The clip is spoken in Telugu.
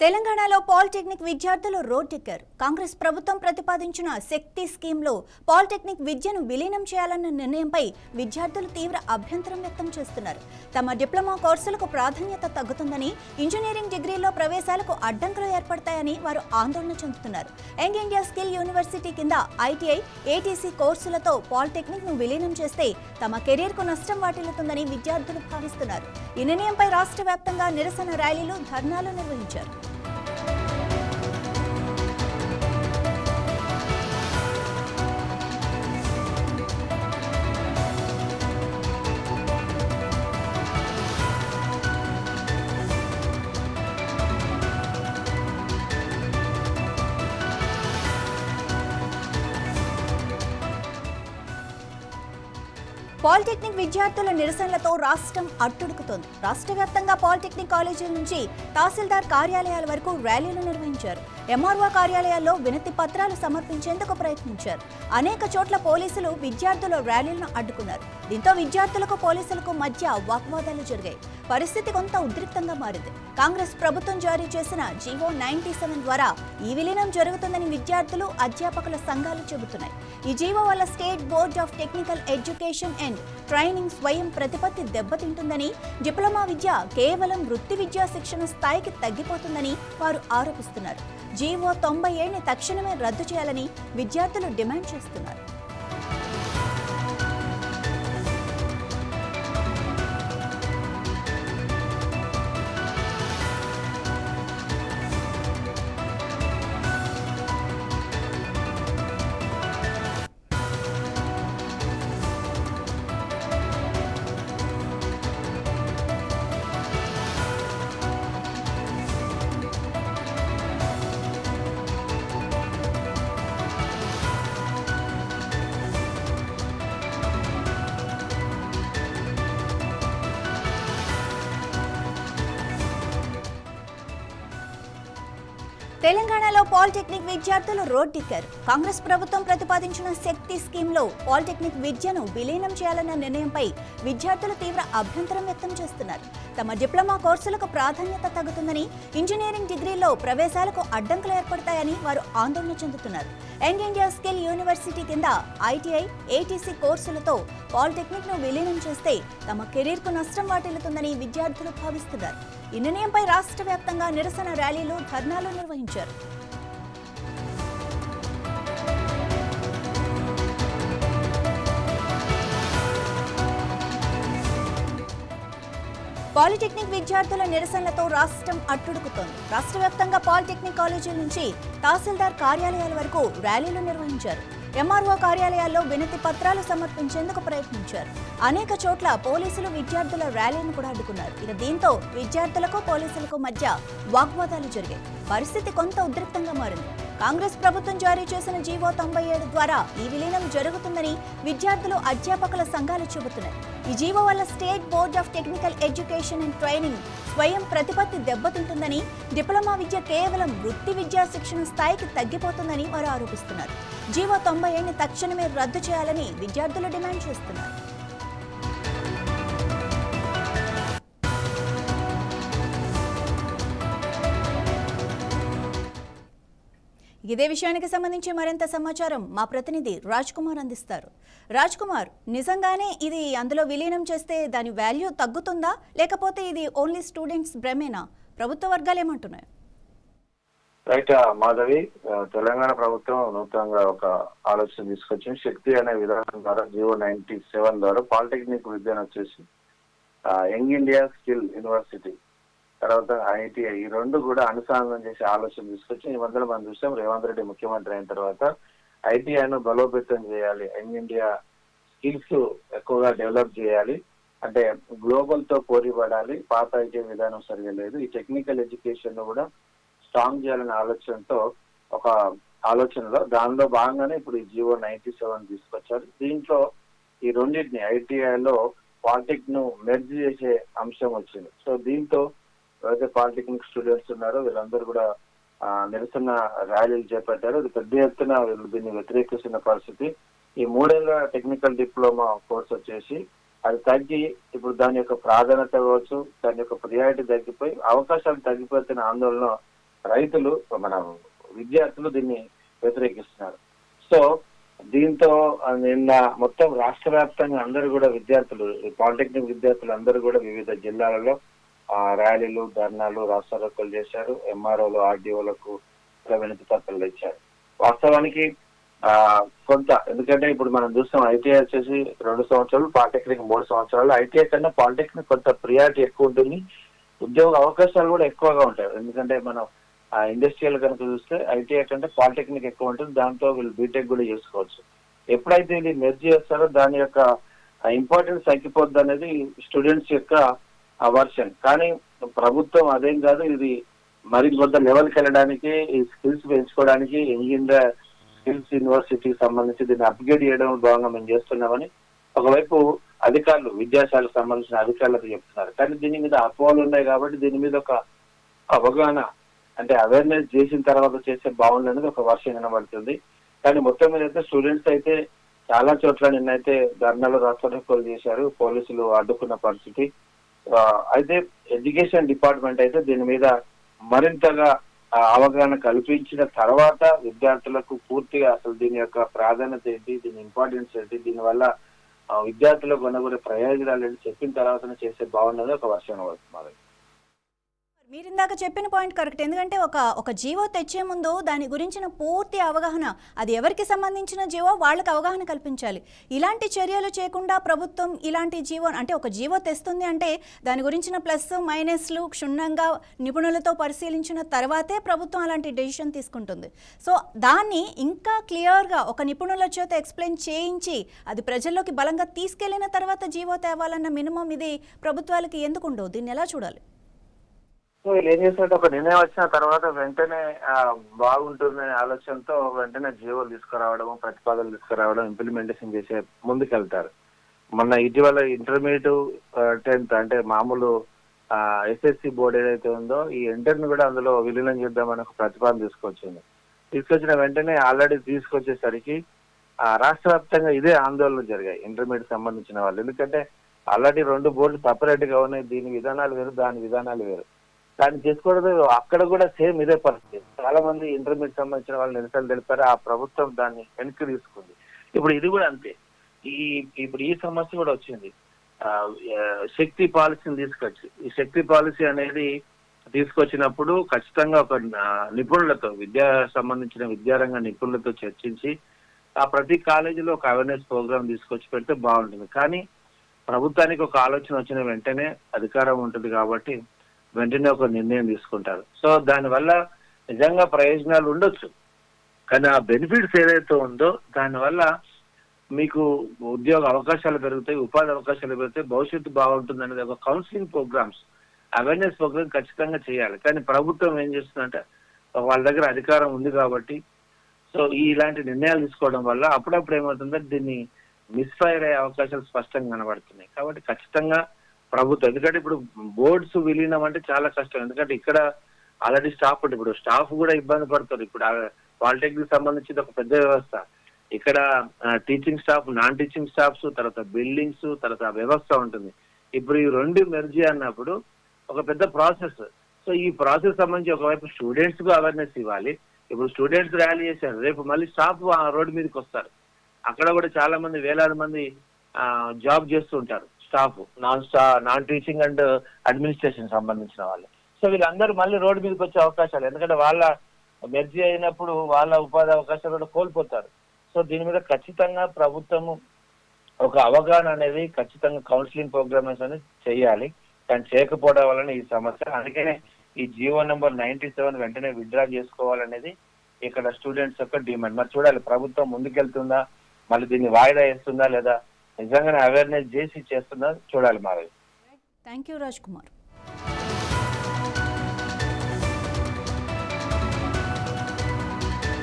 తెలంగాణలో పాలిటెక్నిక్ విద్యార్థులు రోడ్డెక్కారు. కాంగ్రెస్ ప్రభుత్వం ప్రతిపాదించిన శక్తి స్కీమ్లో పాలిటెక్నిక్ విద్యను విలీనం చేయాలన్న నిర్ణయంపై విద్యార్థులు తీవ్ర అభ్యంతరం వ్యక్తం చేస్తున్నారు. తమ డిప్లొమా కోర్సులకు ప్రాధాన్యత తగ్గుతుందని, ఇంజనీరింగ్ డిగ్రీల్లో ప్రవేశాలకు అడ్డంకులు ఏర్పడతాయని వారు ఆందోళన చెందుతున్నారు. యంగ్ ఇండియా స్కిల్ యూనివర్సిటీ కింద ఐటీఐ, ఏటీసీ కోర్సులతో పాలిటెక్నిక్ ను విలీనం చేస్తే తమ కెరీర్కు నష్టం వాటిల్లుతుందని విద్యార్థులు భావిస్తున్నారు. ఈ నిర్ణయంపై రాష్ట్ర వ్యాప్తంగా నిరసన ర్యాలీలు, ధర్నాలు నిర్వహించారు. పాలిటెక్నిక్ విద్యార్థుల నిరసనలతో రాష్ట్రం అట్టుడుకుతోంది. రాష్ట్ర వ్యాప్తంగా పాలిటెక్నిక్ కాలేజీల నుంచి తహసీల్దార్ కార్యాలయాల వరకు ర్యాలీలు నిర్వహించారు. ఎంఆర్ఓ కార్యాలయాల్లో వినతి పత్రాలు సమర్పించేందుకు ప్రయత్నించారు. అనేక చోట్ల పోలీసులు విద్యార్థుల ర్యాలీలను అడ్డుకున్నారు. దీంతో విద్యార్థులకు పోలీసులకు మధ్య వాగ్వాదాలు జరిగాయి. పరిస్థితి కొంత ఉద్రిక్తంగా మారింది. కాంగ్రెస్ ప్రభుత్వం జారీ చేసిన జీవో 97 ద్వారా ఈ విలీనం జరుగుతుందని విద్యార్థులు, అధ్యాపకుల సంఘాలు చెబుతున్నాయి. ఈ జీవో వల్ల state board of technical education and training స్వయం ప్రతిపత్తి దెబ్బతింటుందని, డిప్లొమా విద్య కేవలం వృత్తి విద్యా శిక్షణ స్థాయికి తగ్గిపోతుందని వారు ఆరోపిస్తున్నారు. జీవో 97ని తక్షణమే రద్దు చేయాలని విద్యార్థులు డిమాండ్ చేస్తున్నారు. తెలంగాణలో పాలిటెక్నిక్ విద్యార్థులు రోడ్డెక్కారు. కాంగ్రెస్ ప్రభుత్వం ప్రతిపాదించిన శక్తి స్కీమ్లో పాలిటెక్నిక్ విద్యను విలీనం చేయాలన్న నిర్ణయంపై విద్యార్థులు తీవ్ర అభ్యంతరం వ్యక్తం చేస్తున్నారు. తమ డిప్లొమా కోర్సులకు ప్రాధాన్యత తగ్గుతుందని, ఇంజనీరింగ్ డిగ్రీల్లో ప్రవేశాలకు అడ్డంకులు ఏర్పడతాయని వారు ఆందోళన చెందుతున్నారు. యంగ్ ఇండియా స్కిల్ యూనివర్సిటీ కింద ఐటీఐ, ఏటీసీ కోర్సులతో పాలిటెక్నిక్ ను విలీనం చేస్తే తమ కెరీర్కు నష్టం వాటిల్లుతుందని విద్యార్థులు భావిస్తున్నారు. ఈ నిర్ణయంపై రాష్ట్ర వ్యాప్తంగా నిరసన ర్యాలీలు, ధర్నాలు నిర్వహించారు. పాలిటెక్నిక్ విద్యార్థుల నిరసనలతో రాష్ట్రం అట్టుడుకుతోంది. రాష్ట్ర వ్యాప్తంగా పాలిటెక్నిక్ కాలేజీల నుంచి తహసీల్దార్ కార్యాలయాల వరకు ర్యాలీలు నిర్వహించారు. ఎంఆర్ఓ కార్యాలయాల్లో వినతి పత్రాలు సమర్పించేందుకు ప్రయత్నించారు. అనేక చోట్ల పోలీసులు విద్యార్థుల ర్యాలీని కూడా అడ్డుకున్నారు. దీంతో విద్యార్థులకు, పోలీసులకు మధ్య వాగ్వాదాలు జరిగాయి. పరిస్థితి కొంత ఉద్రిక్తంగా మారింది. కాంగ్రెస్ ప్రభుత్వం జారీ చేసిన జీవో 97 ద్వారా ఈ విలీనం జరుగుతుందని విద్యార్థులు, అధ్యాపకుల సంఘాలు చెబుతున్నాయి. ఈ జీవో వల్ల state board of technical education and training స్వయం ప్రతిపత్తి దెబ్బతింటుందని, డిప్లొమా విద్య కేవలం వృత్తి విద్యా శిక్షణ స్థాయికి తగ్గిపోతుందని వారు ఆరోపిస్తున్నారు. జీవో 97ని తక్షణమే రద్దు చేయాలని విద్యార్థులు డిమాండ్ చేస్తున్నారు. ఇదే విషయానికి సంబంధించి మరింత సమాచారం మా ప్రతినిధి రాజ్ కుమార్ అందిస్తారు. రాజ్ కుమార్, నిజంగానే ఇది అందులో విలీనం చేస్తే దాని వాల్యూ తగ్గుతుందా, లేకపోతే ఇది ఓన్లీ స్టూడెంట్స్ భ్రమేనా? ప్రభుత్వ వర్గాలు ఏమంటున్నాయి? రైట్ మాధవి, తెలంగాణ ప్రభుత్వం నూతనంగా ఒక ఆలోచన తీసుకొచ్చింది. శక్తి అనే విధానం ద్వారా జీవో 97 ద్వారా పాలిటెక్నిక్ విద్యను వచ్చేసి యంగ్ ఇండియా స్కిల్ యూనివర్సిటీ, తర్వాత ఐటీఐ, ఈ రెండు కూడా అనుసంధానం చేసే ఆలోచన తీసుకొచ్చి ఈ మధ్యలో మనం చూసాం. రేవంత్ రెడ్డి ముఖ్యమంత్రి అయిన తర్వాత ఐటీఐను బలోపేతం చేయాలి, యంగ్ ఇండియా స్కిల్స్ ఎక్కువగా డెవలప్ చేయాలి, అంటే గ్లోబల్ తో పోటీ పడాలి, పాత ఐటీఐ విధానం సరిగా లేదు, ఈ టెక్నికల్ ఎడ్యుకేషన్ ను కూడా స్ట్రాంగ్ చేయాలనే ఆలోచనతో ఒక ఆలోచనలో దానిలో భాగంగానే ఇప్పుడు ఈ జీవో 97 తీసుకొచ్చారు. దీంట్లో ఈ రెండింటిని ఐటీఐలో పాలిటెక్నిక్ ను మెర్జ్ చేసే అంశం వచ్చింది. సో దీంతో ఎవరైతే పాలిటెక్నిక్ స్టూడెంట్స్ ఉన్నారో వీళ్ళందరూ కూడా నిరసన ర్యాలీలు చేపట్టారు. ఇది పెద్ద ఎత్తున వీళ్ళు దీన్ని వ్యతిరేకిస్తున్న పరిస్థితి. ఈ 3 ఏళ్ల టెక్నికల్ డిప్లొమా కోర్స్ వచ్చేసి అది తగ్గి ఇప్పుడు దాని యొక్క ప్రాధాన్యత కావచ్చు, దాని యొక్క ప్రియారిటీ తగ్గిపోయి అవకాశాలు తగ్గిపోతున్న ఆందోళన రైతులు మన విద్యార్థులు దీన్ని వ్యతిరేకిస్తున్నారు. సో దీంతో నిన్న మొత్తం రాష్ట్ర వ్యాప్తంగా అందరూ కూడా విద్యార్థులు, పాలిటెక్నిక్ విద్యార్థులు అందరూ కూడా వివిధ జిల్లాలలో ర్యాలీలు, ధర్నాలు, రాస్తారోకోలు చేశారు. ఎంఆర్ఓలు, ఆర్డీఓలకు వినతి పత్రాలు ఇచ్చారు. వాస్తవానికి కొంత, ఎందుకంటే ఇప్పుడు మనం చూస్తాం ఐటీఐ వచ్చేసి 2 సంవత్సరాలు, పాలిటెక్నిక్ 3 సంవత్సరాలు. ఐటీఐ కన్నా పాలిటెక్నిక్ కొంత ప్రియారిటీ ఎక్కువ ఉంటుంది, ఉద్యోగ అవకాశాలు కూడా ఎక్కువగా ఉంటాయి. ఎందుకంటే మనం ఇండస్ట్రియల్ కనుక చూస్తే ఐటీఐ కంటే పాలిటెక్నిక్ ఎక్కువ ఉంటుంది, దాంతో వీళ్ళు బీటెక్ కూడా చేసుకోవచ్చు. ఎప్పుడైతే ఇది మెర్జ్ చేస్తారో దాని యొక్క ఇంపార్టెన్స్ తగ్గిపోద్ది అనేది స్టూడెంట్స్ యొక్క వర్షన్. కానీ ప్రభుత్వం అదేం కాదు, ఇది మరి కొంత లెవెల్కి వెళ్ళడానికి, ఈ స్కిల్స్ పెంచుకోవడానికి ఇంజనీర్ స్కిల్స్ యూనివర్సిటీకి సంబంధించి దీన్ని అప్గ్రేడ్ చేయడం భాగంగా మేము చేస్తున్నామని ఒకవైపు అధికారులు, విద్యాశాలకు సంబంధించిన అధికారులకు చెప్తున్నారు. కానీ దీని మీద అపోహలు ఉన్నాయి కాబట్టి దీని మీద ఒక అవగాహన, అంటే అవేర్నెస్ చేసిన తర్వాత చేస్తే బాగుంది అనేది ఒక వర్షం కనబడుతుంది. కానీ మొత్తం మీద అయితే స్టూడెంట్స్ అయితే చాలా చోట్ల నిన్నైతే ధర్నాలు, రాస్తారోకోలు చేశారు, పోలీసులు అడ్డుకున్న పరిస్థితి. అయితే ఎడ్యుకేషన్ డిపార్ట్మెంట్ అయితే దీని మీద మరింతగా అవగాహన కల్పించిన తర్వాత విద్యార్థులకు పూర్తిగా అసలు దీని యొక్క ప్రాధాన్యత ఏంటి, దీని ఇంపార్టెన్స్ ఏంటి, దీనివల్ల విద్యార్థులకు కొనగొనే ప్రయోజనాలు ఏంటి చెప్పిన తర్వాతనే చేస్తే బాగున్నది ఒక వర్షం అవుతుంది. మీరు ఇందాక చెప్పిన పాయింట్ కరెక్ట్. ఎందుకంటే ఒక జీవో తెచ్చే ముందు దాని గురించిన పూర్తి అవగాహన, అది ఎవరికి సంబంధించిన జీవో వాళ్ళకి అవగాహన కల్పించాలి. ఇలాంటి చర్యలు చేయకుండా ప్రభుత్వం ఇలాంటి జీవో, అంటే ఒక జీవో తెస్తుంది అంటే దాని గురించిన ప్లస్ మైనస్లు క్షుణ్ణంగా నిపుణులతో పరిశీలించిన తర్వాతే ప్రభుత్వం అలాంటి డెసిషన్ తీసుకుంటుంది. సో దాన్ని ఇంకా క్లియర్గా ఒక నిపుణుల చేత ఎక్స్ప్లెయిన్ చేయించి అది ప్రజల్లోకి బలంగా తీసుకెళ్లిన తర్వాత జీవో తేవాలన్న మినిమం ఇది ప్రభుత్వాలకి ఎందుకు ఉండవు? దీన్ని ఎలా చూడాలి? సో వీళ్ళు ఏం చేసినట్టు ఒక నిర్ణయం వచ్చిన తర్వాత వెంటనే బాగుంటుందనే ఆలోచనతో వెంటనే జీవోలు తీసుకురావడం, ప్రతిపాదనలు తీసుకురావడం, ఇంప్లిమెంటేషన్ చేసే ముందుకెళ్తారు. మొన్న ఇటీవల ఇంటర్మీడియట్ 10th అంటే మామూలు ఎస్ఎస్సి బోర్డు ఏదైతే ఉందో ఈ ఇంటర్ని కూడా అందులో విలీనం చేద్దామని ఒక ప్రతిపాదన తీసుకొచ్చిన వెంటనే ఆల్రెడీ తీసుకొచ్చేసరికి రాష్ట్ర వ్యాప్తంగా ఇదే ఆందోళనలు జరిగాయి ఇంటర్మీడియట్ సంబంధించిన వాళ్ళు. ఎందుకంటే ఆల్రెడీ 2 బోర్డులు సపరేట్ గా ఉన్నాయి, దీని విధానాలు వేరు, దాని విధానాలు వేరు. దాన్ని చేసుకోవడం అక్కడ కూడా సేమ్ ఇదే పరిస్థితి. చాలా మంది ఇంటర్మీడియట్ సంబంధించిన వాళ్ళు నిరసనలు తెలిపారు, ఆ ప్రభుత్వం దాన్ని వెనక్కి తీసుకుంది. ఇప్పుడు ఇది కూడా అంతే. ఇప్పుడు ఈ సమస్య కూడా వచ్చింది. శక్తి పాలసీని తీసుకొచ్చి, ఈ శక్తి పాలసీ అనేది తీసుకొచ్చినప్పుడు ఖచ్చితంగా ఒక నిపుణులతో, సంబంధించిన విద్యారంగ నిపుణులతో చర్చించి ఆ ప్రతి కాలేజీలో ఒక అవేర్నెస్ ప్రోగ్రామ్ తీసుకొచ్చి పెడితే బాగుంటుంది. కానీ ప్రభుత్వానికి ఒక ఆలోచన వచ్చిన వెంటనే అధికారం ఉంటుంది కాబట్టి వెంటనే ఒక నిర్ణయం తీసుకుంటారు. సో దానివల్ల నిజంగా ప్రయోజనాలు ఉండొచ్చు, కానీ ఆ బెనిఫిట్స్ ఏదైతే ఉందో దానివల్ల మీకు ఉద్యోగ అవకాశాలు పెరుగుతాయి, ఉపాధి అవకాశాలు పెరుగుతాయి, భవిష్యత్తు బాగుంటుంది అనేది ఒక కౌన్సిలింగ్ ప్రోగ్రామ్స్, అవేర్నెస్ ప్రోగ్రామ్ ఖచ్చితంగా చేయాలి. కానీ ప్రభుత్వం ఏం చేస్తుందంటే వాళ్ళ దగ్గర అధికారం ఉంది కాబట్టి సో ఇలాంటి నిర్ణయాలు తీసుకోవడం వల్ల అప్పుడప్పుడు ఏమవుతుందంటే దీన్ని మిస్ఫైర్ అయ్యే అవకాశాలు స్పష్టంగా కనబడుతున్నాయి. కాబట్టి ఖచ్చితంగా ప్రభుత్వం, ఎందుకంటే ఇప్పుడు బోర్డ్స్ విలీనం అంటే చాలా కష్టం. ఎందుకంటే ఇక్కడ ఆల్రెడీ స్టాఫ్ ఉంటుంది, ఇప్పుడు స్టాఫ్ కూడా ఇబ్బంది పడతారు. ఇప్పుడు పాలిటెక్నిక్ సంబంధించి ఒక పెద్ద వ్యవస్థ, ఇక్కడ teaching staff, non teaching staffs, తర్వాత బిల్డింగ్స్, తర్వాత వ్యవస్థ ఉంటుంది. ఇప్పుడు ఈ 2 మెర్జీ అన్నప్పుడు ఒక పెద్ద ప్రాసెస్. సో ఈ ప్రాసెస్ సంబంధించి ఒకవైపు స్టూడెంట్స్ కు అవేర్నెస్ ఇవ్వాలి. ఇప్పుడు స్టూడెంట్స్ ర్యాలీ చేశారు, రేపు మళ్ళీ స్టాఫ్ రోడ్డు మీదకి వస్తారు. అక్కడ కూడా చాలా మంది, వేలాది మంది జాబ్ చేస్తూ ఉంటారు staff, non teaching and administration సంబంధించిన వాళ్ళు. సో వీళ్ళందరూ మళ్ళీ రోడ్డు మీదకి వచ్చే అవకాశాలు, ఎందుకంటే వాళ్ళ మెర్జీ అయినప్పుడు వాళ్ళ ఉపాధి అవకాశాలు కూడా కోల్పోతారు. సో దీని మీద ఖచ్చితంగా ప్రభుత్వము ఒక అవగాహన అనేది ఖచ్చితంగా కౌన్సిలింగ్ ప్రోగ్రామ్స్ అనేది చేయాలి. కానీ చేయకపోవడం వలన ఈ సమస్య. అందుకనే ఈ జీవో నెంబర్ 97 వెంటనే విత్డ్రా చేసుకోవాలనేది ఇక్కడ స్టూడెంట్స్ యొక్క డిమాండ్. మరి చూడాలి ప్రభుత్వం ముందుకెళ్తుందా, మళ్ళీ దీన్ని వాయిదా వేస్తుందా, లేదా నిజంగానే అవేర్నెస్ చేసి చేస్తుందా చూడాలి. మాది. Thank you Raj Kumar.